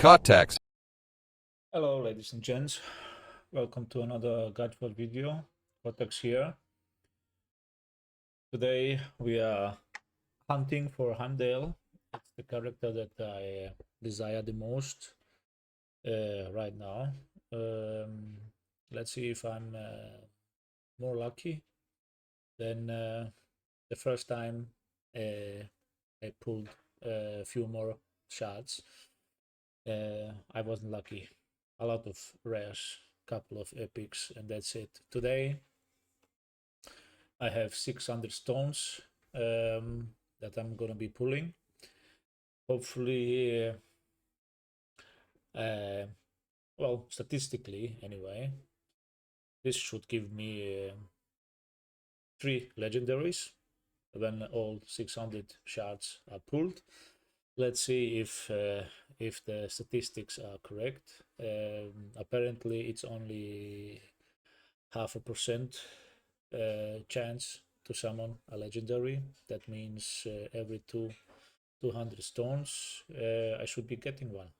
Kottax. Hello ladies and gents, welcome to another Godforge video. Kottax here. Today we are hunting for Heimdall. It's the character that I desire the most right now. Let's see if I'm more lucky than the first time I pulled a few more shots. I wasn't lucky. A lot of rares, couple of epics, and that's it. Today I have 600 stones that I'm gonna be pulling. Hopefully, well, statistically anyway, this should give me 3 legendaries when all 600 shards are pulled. Let's see if the statistics are correct. Apparently, it's only 0.5% chance to summon a legendary. That means every 200 stones I should be getting one.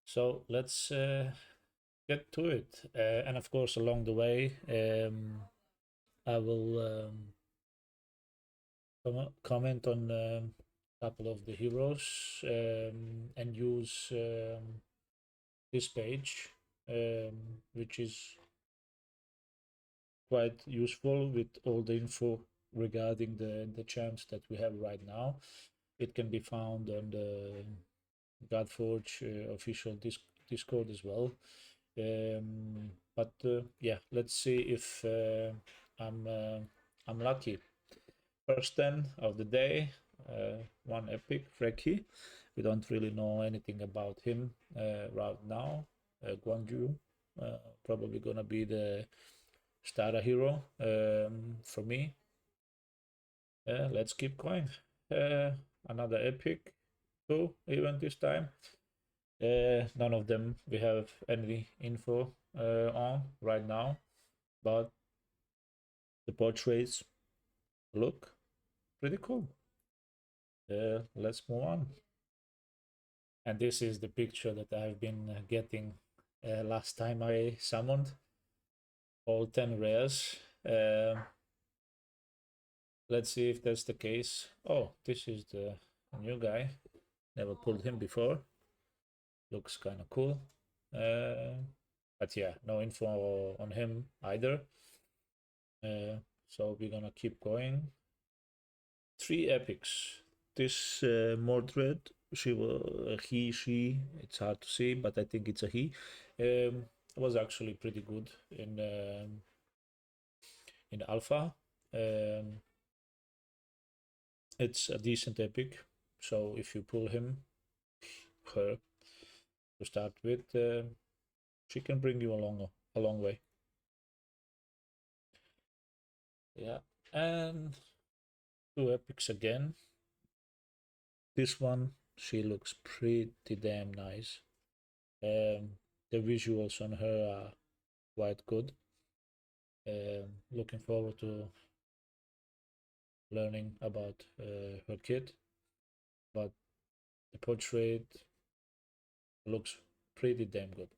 So let's get to it. And of course, along the way, I will comment on a couple of the heroes and use this page, which is quite useful with all the info regarding the champs that we have right now. It can be found on the Godforge official Discord as well. But yeah, let's see if I'm lucky. First 10 of the day, one epic, Freki. We don't really know anything about him right now. Guangju, probably gonna be the starter hero for me. Let's keep going. Another epic, 2 even this time. None of them we have any info on right now, but the portraits look pretty cool. Let's move on. And this is the picture that I've been getting last time I summoned all 10 rares. Let's see if that's the case. Oh, this is the new guy. Never pulled him before. Looks kind of cool. But yeah, no info on him either. So we're gonna keep going. 3 epics. This Mordred, she, it's hard to see, but I think it's a he. Was actually pretty good in alpha. It's a decent epic, so if you pull her to start with, she can bring you a long way. Yeah, and 2 epics again. This one, she looks pretty damn nice. The visuals on her are quite good. Looking forward to learning about her kit, but the portrait looks pretty damn good.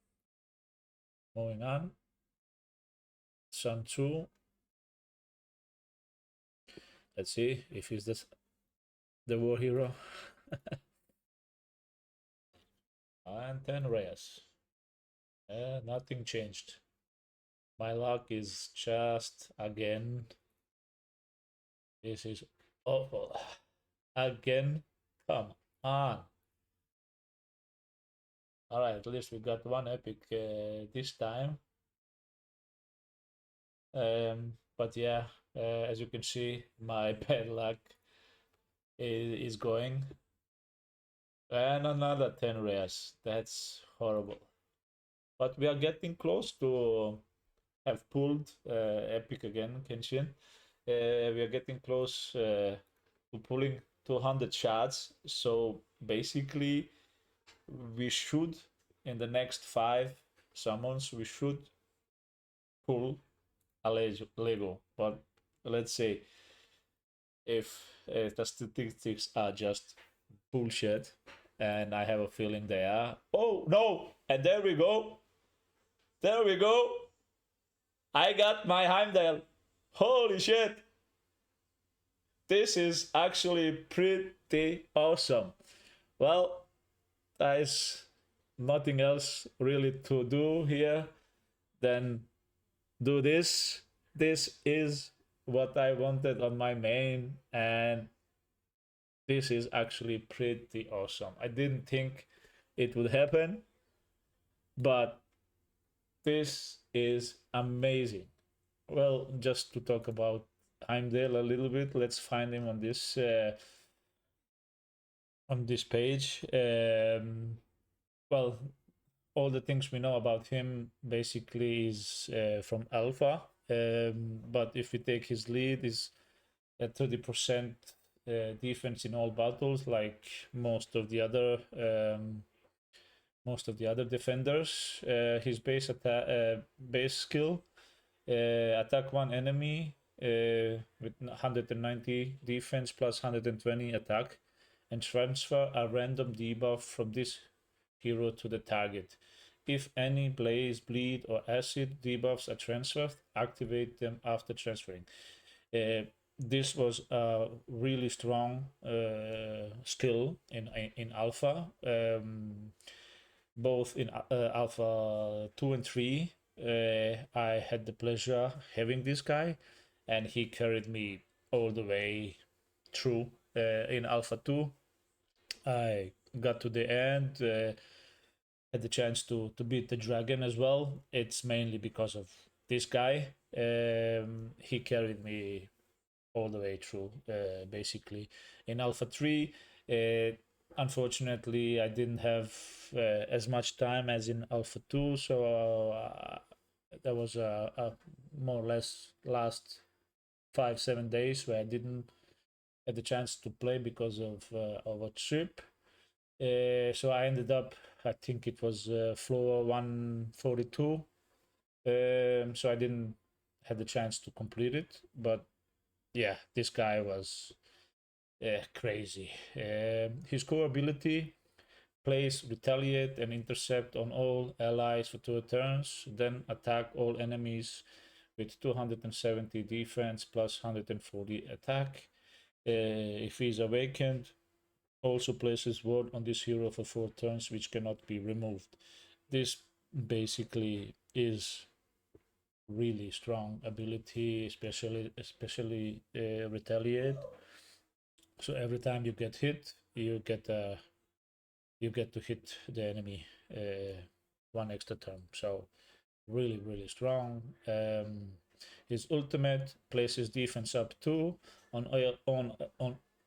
Moving on, Sun Tzu. Let's see if he's the war hero. And 10 rares. Nothing changed. My luck is just again. This is awful. Again, come on. All right, at least we got one epic this time. But yeah, as you can see, my bad luck is going. And another 10 rares. That's horrible. But we are getting close to have pulled epic again, Kenshin. We are getting close to pulling 200 shots. So basically, we should, in the next 5 summons, we should pull a Lego. But let's say if the statistics are just bullshit, and I have a feeling they are. Oh no! And there we go. There we go. I got my Heimdall. Holy shit! This is actually pretty awesome. Well, there's nothing else really to do here than do this. This is what I wanted on my main, and this is actually pretty awesome. I didn't think it would happen, but this is amazing. Well, just to talk about Heimdall a little bit, let's find him on this page. Well, all the things we know about him basically is from Alpha. But if we take his lead, is at 30% defense in all battles, like most of the other defenders. His base skill: attack one enemy with 190 defense plus 120 attack, and transfer a random debuff from this hero to the target. If any blaze, bleed, or acid debuffs are transferred, activate them after transferring. This was a really strong skill in Alpha. Both in Alpha 2 and 3, I had the pleasure having this guy, and he carried me all the way through. In Alpha 2, I got to the end, had the chance to beat the dragon as well. It's mainly because of this guy. He carried me all the way through, basically. In Alpha 3, unfortunately, I didn't have as much time as in Alpha 2, so there was a more or less last 5-7 days where I didn't have the chance to play because of a trip. So I ended up, I think it was floor 142. So I didn't have the chance to complete it, but yeah, this guy was crazy. His core ability: place, retaliate, and intercept on all allies for 2 turns, then attack all enemies with 270 defense plus 140 attack. If he is awakened, also places ward on this hero for 4 turns, which cannot be removed. This basically is really strong ability, especially retaliate. So every time you get hit, you get to hit the enemy one extra turn. So really strong. His ultimate places defense up 2 on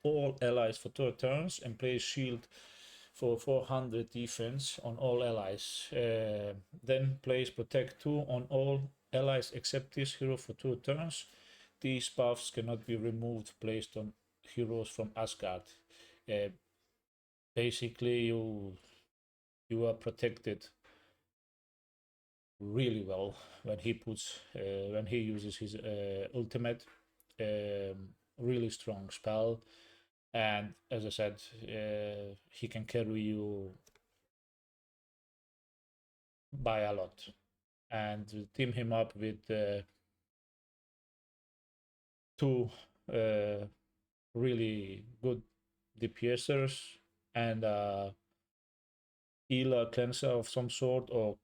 all allies for 2 turns, and plays shield for 400 defense on all allies. Then plays protect 2 on all allies except this hero for 2 turns. These buffs cannot be removed placed on heroes from Asgard. Basically, you are protected really well when he uses his ultimate. Really strong spell, and as I said, he can carry you by a lot. And team him up with 2 really good DPSers and healer cleanser of some sort, or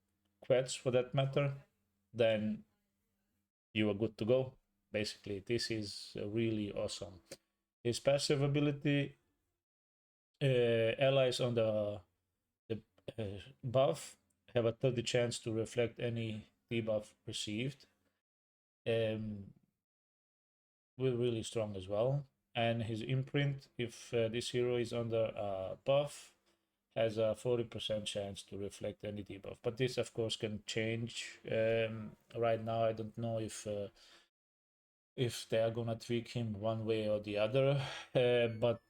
quets for that matter, then you are good to go. Basically, this is really awesome. His passive ability: allies on the buff have a 30 chance to reflect any debuff received. Really strong as well. And his imprint: if this hero is under a buff, has a 40% chance to reflect any debuff. But this, of course, can change. Right now, I don't know if they are gonna tweak him one way or the other, but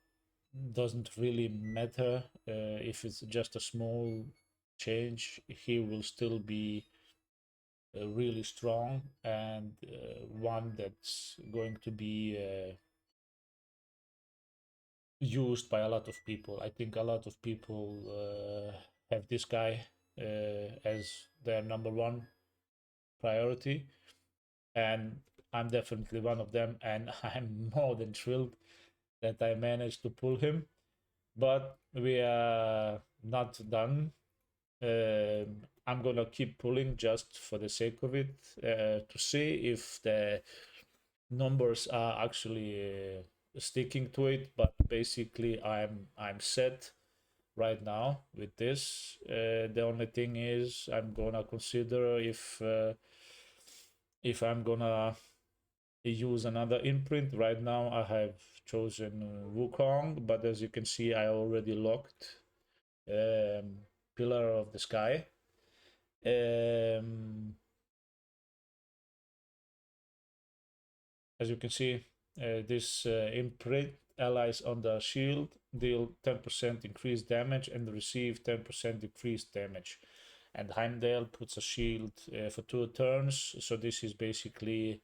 doesn't really matter. If it's just a small change, he will still be really strong, and one that's going to be used by a lot of people. I think a lot of people have this guy as their number one priority, and I'm definitely one of them. And I'm more than thrilled that I managed to pull him. But we are not done. I'm gonna keep pulling just for the sake of it to see if the numbers are actually sticking to it. But basically, I'm set right now with this. The only thing is I'm gonna consider if I'm gonna use another imprint. Right now I have chosen Wukong, but as you can see I already locked Pillar of the Sky. As you can see, this imprint allies on the shield deal 10% increased damage and receive 10% decreased damage. And Heimdall puts a shield for 2 turns, so this is basically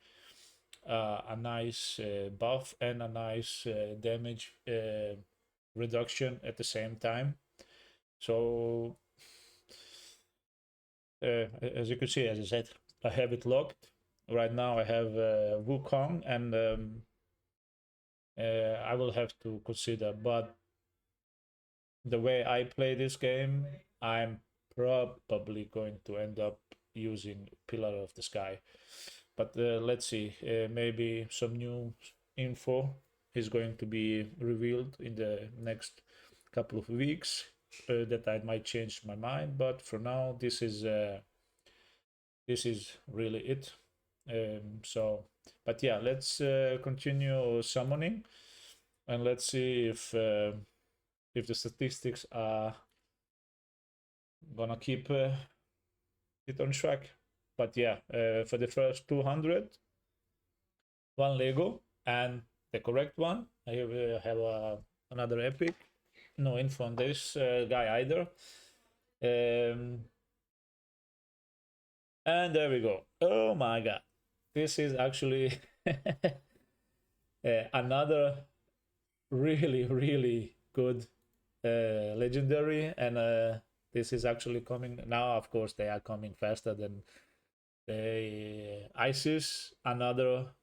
a nice buff and a nice damage reduction at the same time. So as you can see, as I said, I have it locked. Right now I have Wukong, and I will have to consider, but the way I play this game, I'm probably going to end up using Pillar of the Sky. But let's see, maybe some new info is going to be revealed in the next couple of weeks that I might change my mind. But for now, this is really it. But yeah, let's continue summoning, and let's see if the statistics are gonna keep it on track. But yeah, for the first 200, one Lego and the correct one. I have another epic. No info on this guy either. And there we go. Oh my god, this is actually another really good legendary, and this is actually coming now. Of course, they are coming faster than the Isis, another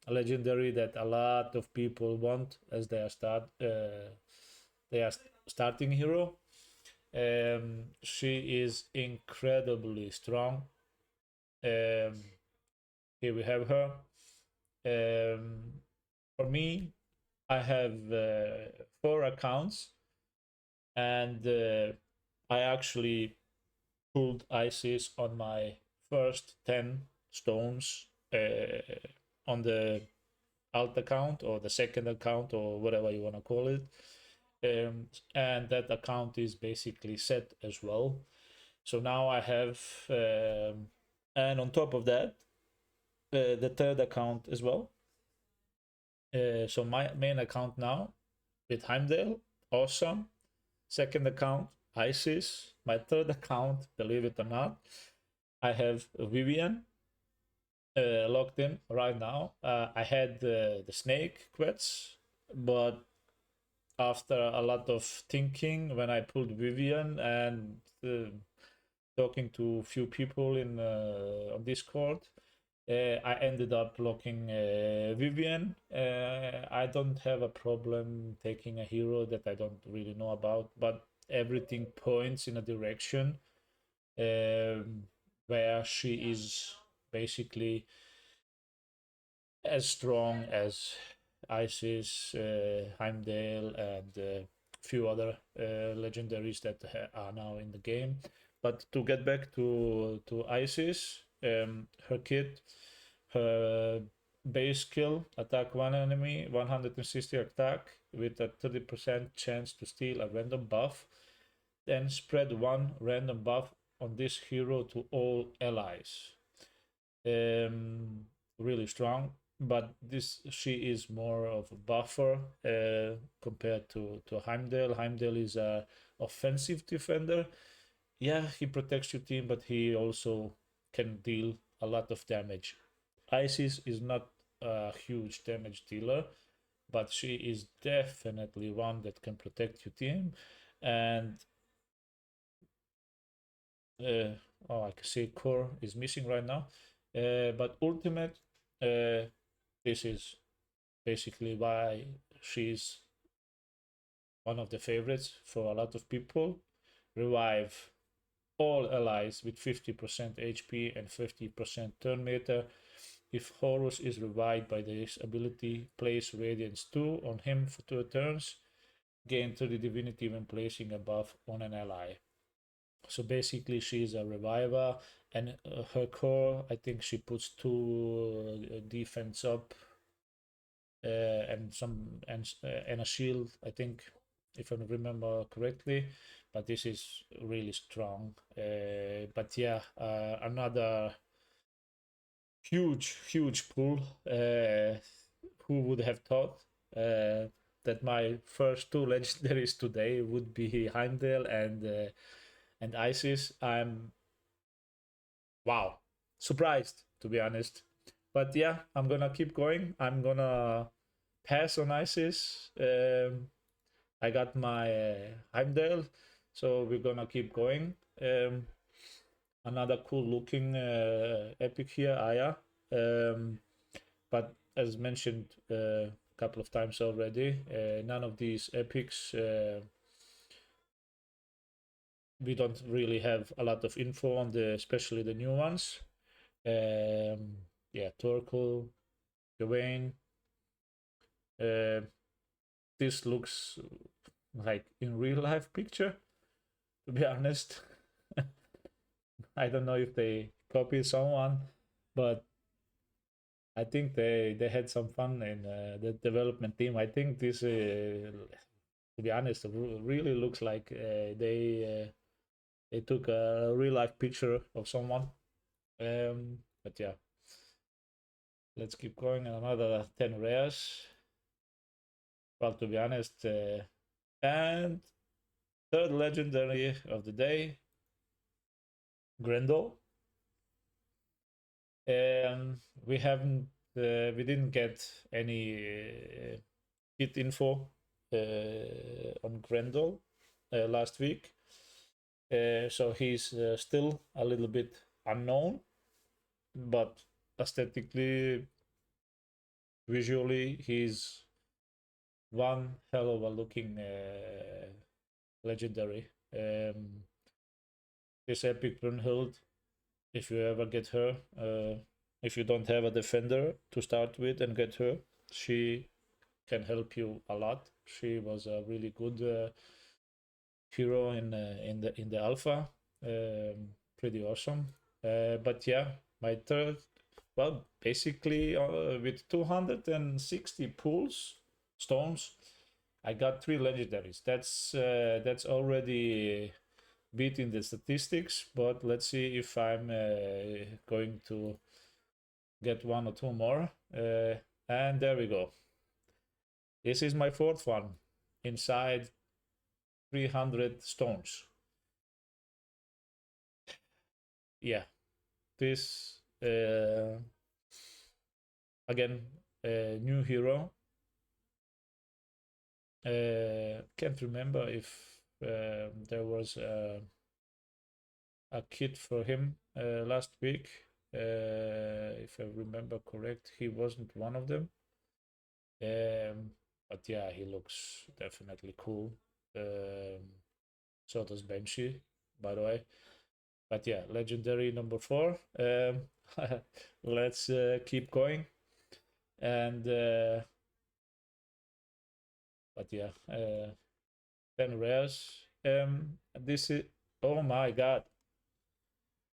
legendary that a lot of people want as their starting hero. She is incredibly strong. Here we have her. For me, I have 4 accounts, and I actually pulled Isis on my first 10 stones on the alt account or the second account or whatever you want to call it. And that account is basically set as well. So now I have, and on top of that, the third account as well. So my main account now with Heimdall, awesome. Second account, Isis. My third account, believe it or not, I have Vivian logged in right now. I had the snake quests, but after a lot of thinking, when I pulled Vivian and talking to a few people in on Discord, I ended up locking Vivian. I don't have a problem taking a hero that I don't really know about, but everything points in a direction where she is basically as strong as Isis, Heimdall, and a few other legendaries that are now in the game. But to get back to Isis, her kit, her base skill, attack one enemy, 160 attack with a 30% chance to steal a random buff, then spread one random buff on this hero to all allies. Really strong, but she is more of a buffer compared to Heimdall. Heimdall is a offensive defender. Yeah, he protects your team, but he also can deal a lot of damage. Isis is not a huge damage dealer, but she is definitely one that can protect your team. And oh, I can see core is missing right now. But ultimate, this is basically why she's one of the favorites for a lot of people. Revive all allies with 50% HP and 50% turn meter. If Horus is revived by this ability, place Radiance 2 on him for 2 turns. Gain 30 divinity when placing a buff on an ally. So basically, she's a reviver, and her core, I think she puts 2 defense up, and a shield, I think, if I remember correctly. But this is really strong. But yeah, another huge pull. Who would have thought that my first 2 legendaries today would be Heimdall and Isis? I'm wow, surprised, to be honest. But yeah, I'm gonna keep going. I'm gonna pass on Isis. I got my Heimdall, so we're gonna keep going. Another cool looking epic here, Aya. But as mentioned a couple of times already, none of these epics, we don't really have a lot of info on especially the new ones. Yeah, Torkel, Gawain. This looks like in real life picture, to be honest. I don't know if they copied someone, but I think they had some fun in the development team. I think this, to be honest, really looks like they took a real life picture of someone. But yeah, let's keep going. Another 10 rares. Well, to be honest, and third legendary of the day, Grendel. We haven't, we didn't get any hit info on Grendel last week, so he's still a little bit unknown, but aesthetically, visually, he's one hell of a looking legendary. This epic Brunhild, if you ever get her, if you don't have a defender to start with and get her, she can help you a lot. She was a really good hero in the alpha. Pretty awesome. But yeah, my third, well, basically with 260 pulls stones, I got 3 legendaries. That's already beating the statistics, but let's see if I'm going to get 1 or 2 more. And there we go. This is my 4th one inside 300 stones. Yeah, this again, new hero. Can't remember if there was a kit for him last week. If I remember correct, he wasn't one of them. But yeah, he looks definitely cool. So does Banshee, by the way. But yeah, legendary number 4. Let's keep going. And but yeah, 10 rares. This is, oh my god,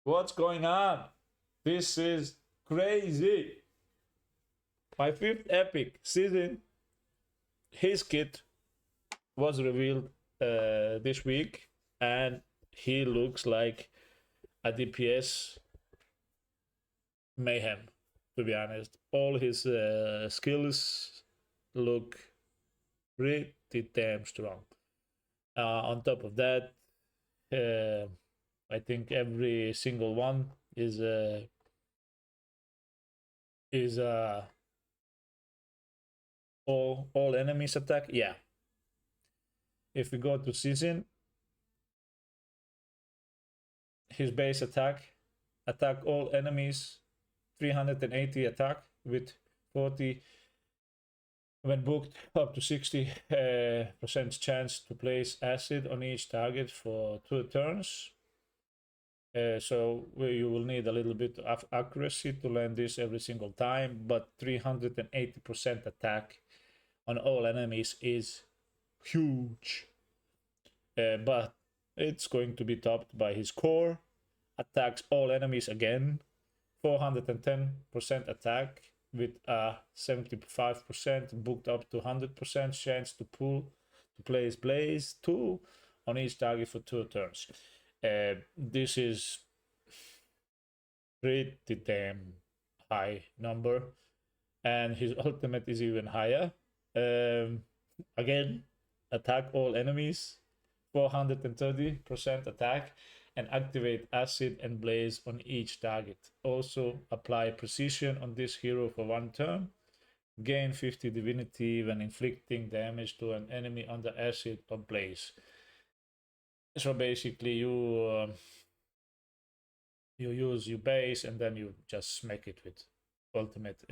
what's going on? This is crazy. My 5th epic season, his kit was revealed this week, and he looks like a DPS mayhem, to be honest. All his skills look pretty damn strong. On top of that, I think every single one is all enemies attack. Yeah, if we go to season, his base attack all enemies, 380 attack with 40 when booked, up to 60% chance to place acid on each target for 2 turns. So you will need a little bit of accuracy to land this every single time, but 380% attack on all enemies is huge. But it's going to be topped by his core, attacks all enemies again, 410% attack with a 75% booked up to 100% chance to place Blaze 2 on each target for 2 turns. This is pretty damn high number, and his ultimate is even higher. Again, attack all enemies, 430% attack, and activate acid and blaze on each target. Also apply precision on this hero for 1 turn. Gain 50 divinity when inflicting damage to an enemy under acid or blaze. So basically you use your base and then you just smack it with ultimate.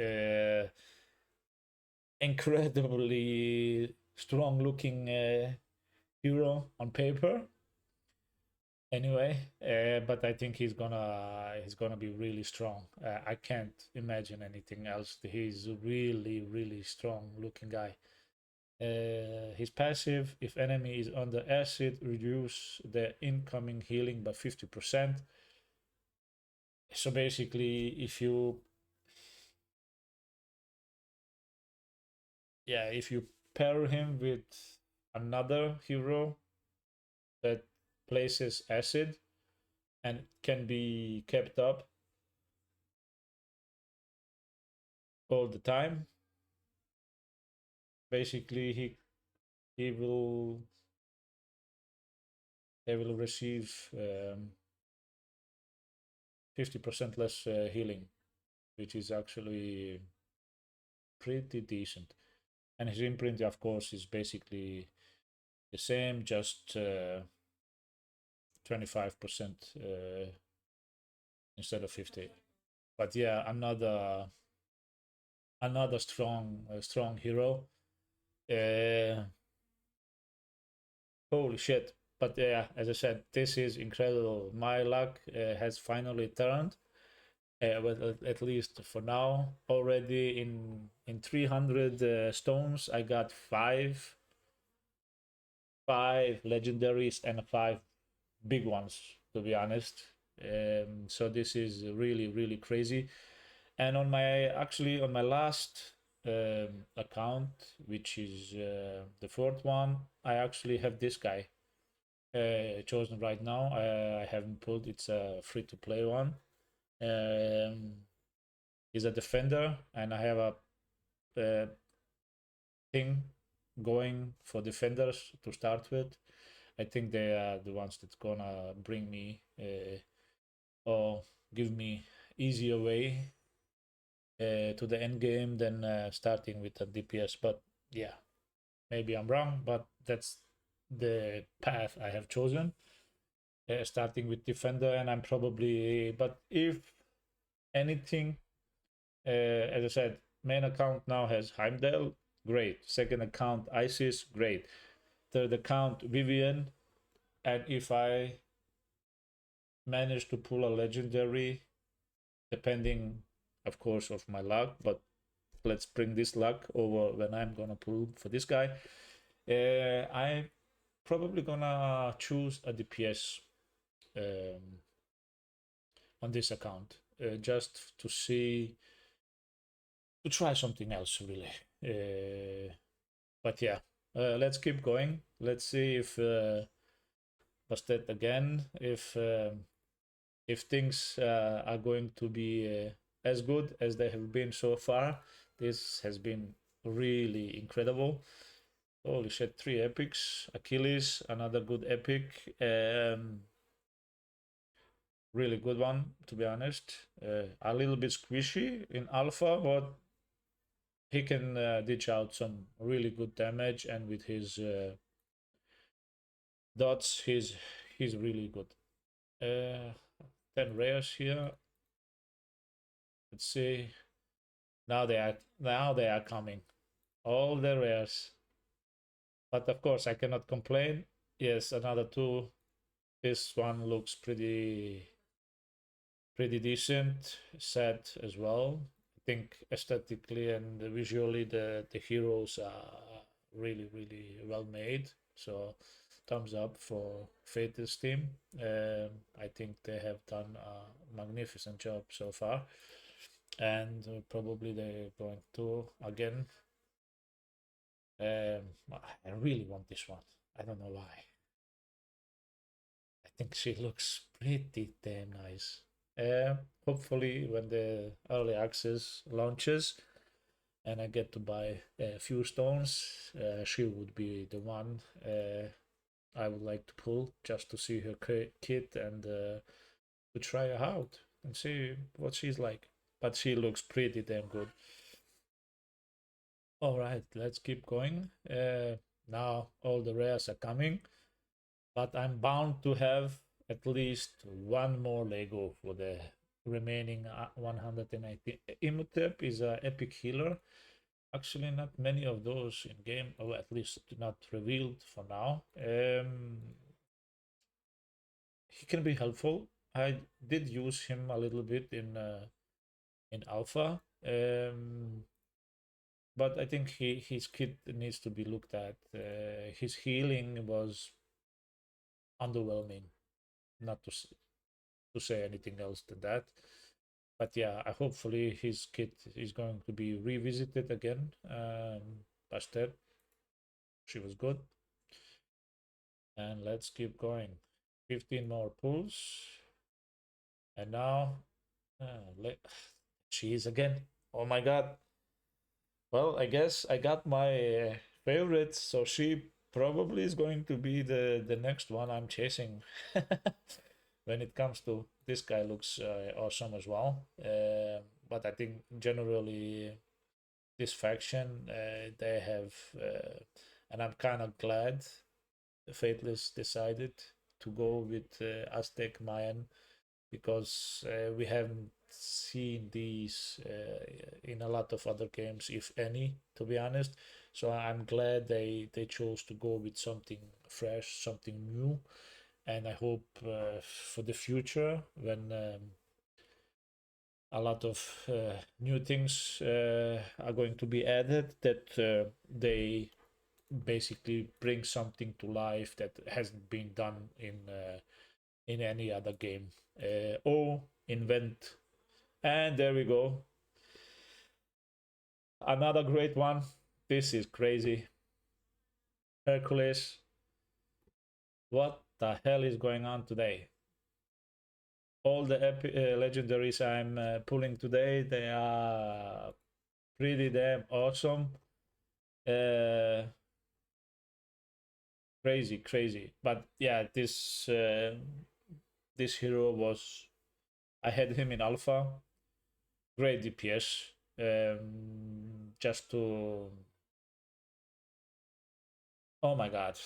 Incredibly strong looking hero on paper. Anyway, but I think he's gonna be really strong. I can't imagine anything else. He's a really strong looking guy. His passive: if enemy is under acid, reduce the incoming healing by 50%. So basically, if you pair him with another hero that places acid and can be kept up all the time, basically he will receive 50% less healing, which is actually pretty decent. And his imprint, of course, is basically the same, just 25% instead of 50. But yeah, another strong hero. Holy shit. But yeah, as I said, this is incredible. My luck has finally turned. Well, at least for now. Already in 300 stones, I got five legendaries and 5 big ones, to be honest. So this is really crazy. And on my last account, which is the 4th one, I actually have this guy chosen right now. I haven't pulled. It's a free-to-play one. He's a defender, and I have a thing going for defenders to start with. I think they are the ones that's gonna bring me or give me easier way to the end game than starting with a DPS. But yeah, maybe I'm wrong, but that's the path I have chosen. Starting with defender, and I'm probably, but if anything, as I said, main account now has Heimdall, great. Second account Isis, great. Third account Vivian, and if I manage to pull a legendary, depending of course of my luck, but let's bring this luck over when I'm gonna pull for this guy. I'm probably gonna choose a DPS on this account, just to try something else really. But yeah, let's keep going. Let's see if Bastet again, if things are going to be as good as they have been so far. This has been really incredible. Holy shit, 3 epics. Achilles, another good epic. Really good one, to be honest. A little bit squishy in alpha, but he can dish out some really good damage, and with his dots, he's really good. 10 rares here. Let's see. Now they are coming. All the rares. But of course, I cannot complain. Yes, another two. This one looks pretty decent set as well. I think aesthetically and visually the heroes are really well made. So thumbs up for Fate's team. I think they have done a magnificent job so far, and probably they're going to again. I really want this one. I don't know why. I think she looks pretty damn nice. Hopefully, when the early access launches and I get to buy a few stones, she would be the one I would like to pull just to see her kit and to try her out and see what she's like. But she looks pretty damn good. All right, let's keep going. Now all the rares are coming, but I'm bound to have at least one more Lego for the remaining 190. Imhotep is an epic healer. Actually, not many of those in game, or at least not revealed for now. He can be helpful. I did use him a little bit in alpha, but I think his kit needs to be looked at. His healing was underwhelming, not to say anything else than that. But yeah, hopefully his kit is going to be revisited again. Bastet, she was good. And let's keep going. 15 more pulls. And now, she is again. Oh my god. Well, I guess I got my favorite, so she probably is going to be the next one I'm chasing. When it comes to this guy, looks awesome as well. But I think generally this faction they have, and I'm kind of glad Fateless decided to go with Aztec Mayan, because we haven't seen these in a lot of other games, if any, to be honest. So I'm glad they chose to go with something fresh, something new, and I hope for the future, when a lot of new things are going to be added, that they basically bring something to life that hasn't been done in any other game, or invent. And there we go, another great one. This is crazy. Hercules, what the hell is going on today? All the legendaries I'm pulling today, they are pretty damn awesome. Crazy. But yeah, this hero was, I had him in alpha. Great DPS. Just to, oh my god,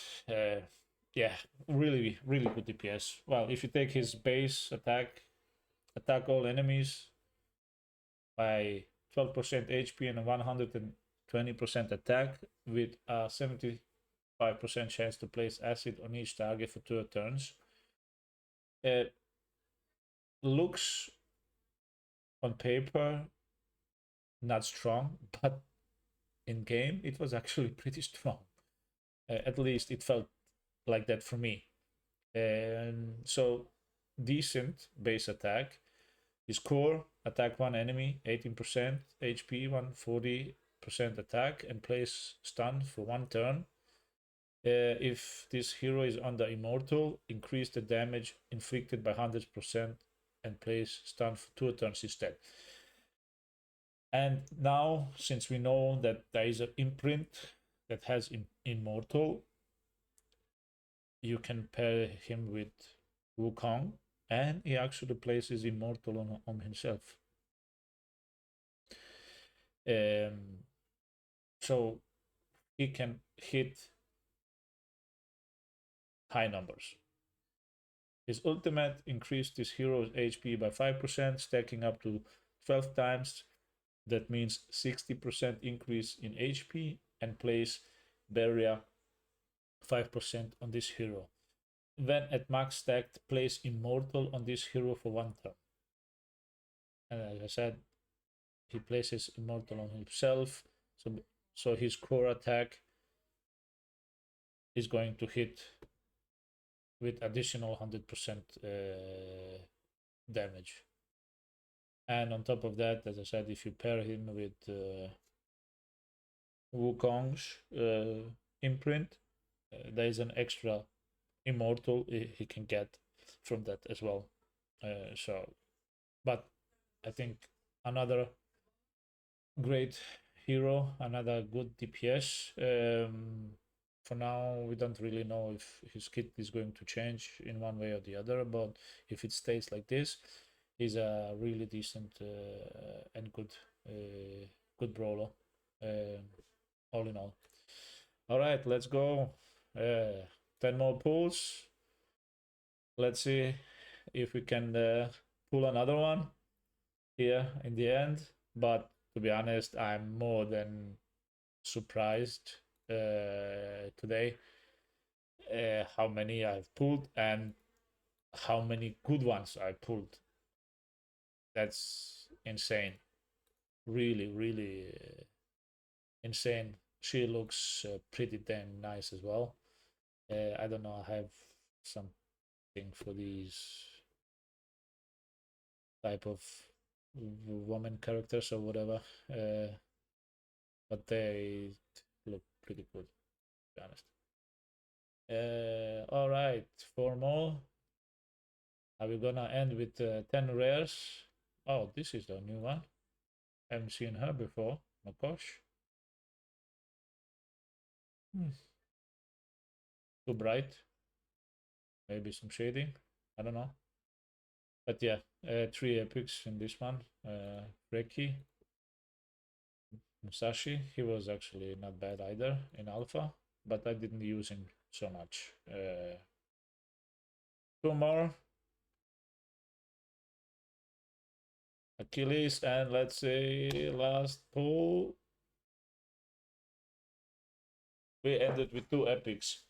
yeah, really good DPS. Well, if you take his base attack all enemies by 12% HP and 120% attack, with a 75% chance to place acid on each target for 2 turns. It looks on paper not strong, but in game it was actually pretty strong. At least it felt like that for me. And so decent base attack. His core, attack one enemy, 18% HP, 140% attack, and place stun for 1 turn. If this hero is under immortal, increase the damage inflicted by 100% and place stun for 2 turns instead. And now, since we know that there is an imprint that has immortal, you can pair him with Wukong, and he actually places immortal on himself. so he can hit high numbers. His ultimate increased his hero's HP by 5%, stacking up to 12 times. That means 60% increase in HP, and place barrier 5% on this hero. When at max stacked, place immortal on this hero for 1 turn. And as I said, he places immortal on himself, so his core attack is going to hit with additional 100% damage. And on top of that, as I said, if you pair him with Wukong's imprint, there is an extra immortal he can get from that as well. But I think another great hero, another good DPS. For now, we don't really know if his kit is going to change in one way or the other, but if it stays like this, he's a really decent and good brawler, all in all. All right, let's go. 10 more pulls. Let's see if we can pull another one here in the end. But to be honest, I'm more than surprised today how many I've pulled and how many good ones I pulled. That's insane. Really insane. She looks pretty damn nice as well. I don't know, I have something for these type of woman characters or whatever, but they look pretty good, to be honest. All right, 4 more. Are we gonna end with 10 rares? Oh, this is the new one. I haven't seen her before. My gosh. Too bright. Maybe some shading. I don't know. But yeah, 3 epics in this one. Reki, Musashi. He was actually not bad either in alpha, but I didn't use him so much. 2 more. Achilles, and let's say last pull. We ended with 2 epics.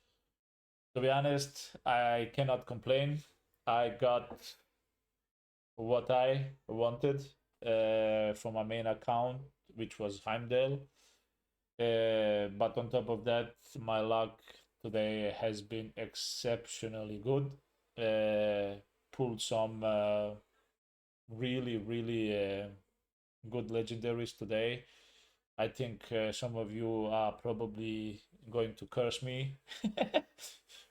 To be honest, I cannot complain. I got what I wanted from my main account, which was Heimdall. But on top of that, my luck today has been exceptionally good. Pulled some really good legendaries today. I think some of you are probably going to curse me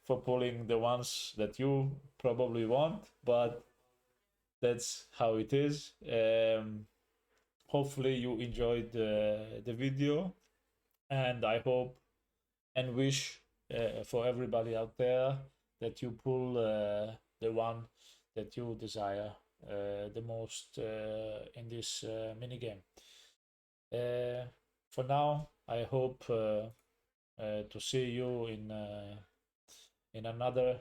for pulling the ones that you probably want, but that's how it is. Hopefully you enjoyed the video, and I hope and wish for everybody out there that you pull the one that you desire the most in this mini game. For now, I hope to see you in another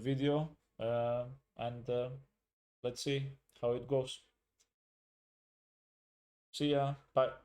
video, and let's see how it goes. See ya. Bye.